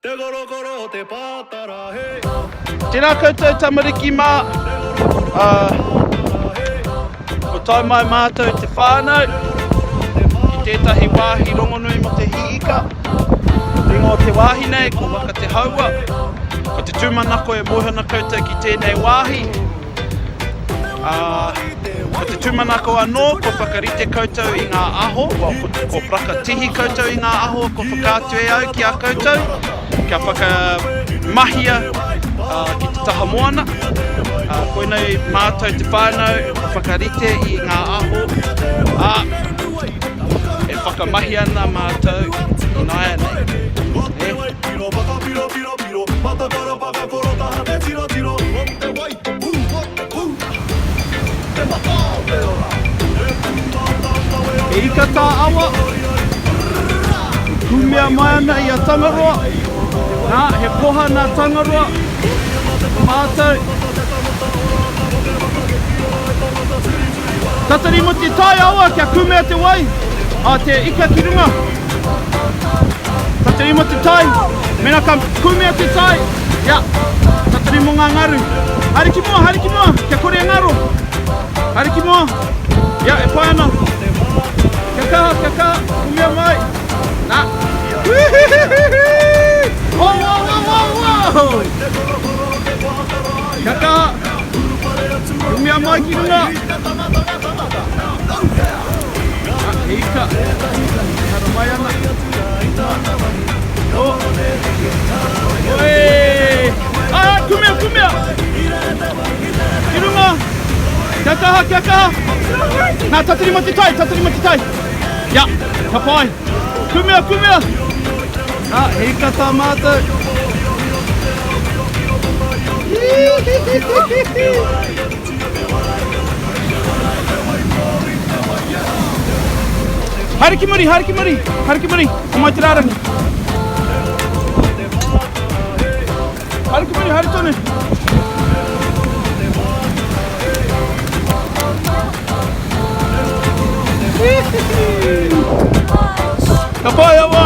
Tēnā koutou tamariki mā. Ko tai mai mātou te whānau. Ki tētahi wāhi rongonui mo te hiika. Ringo te wāhi nei, ko waka te haua. Ko te tūmanako e mohana koutou ki tēnei wāhi. Ko te tūmanako anō, ko whakarite koutou i ngā aho. Ko prakatihi koutou i ngā aho, ko whakātue au ki a koutou. Kia whakamahia ki te taha moana. Koinei mātou te whānau, ko whakarite i ngā aho. E whakamahi ana mātou i naia nei. E ika tā awa, kumea mai ana i a tangaroa. Nā, he poha nā tangaroa, mātou. Tatari mo te tai awa kia kumea te wai, a te ika ki runga. Tatari mo te tai, mena ka kumea te tai. Ia, tatari mo ngā ngaru. Hariki mua, kia kore ngaro. Hariki mua, ia, e pai ana. Kia kaha, kumea mai. Nā. Wow. Kia kaha, kumea mai ki runga. E ika, hara mai ana. Oi! Kumea! Ki runga! Kia kaha! Nā, tatari mo te tai! Ia, ka pai! Kumea! E ika tā mātou! Hariki muri! O mai te rārangi! Hariki muri, hari tōne! Ka pai awa!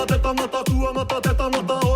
Te tangata, kua mata, te tangata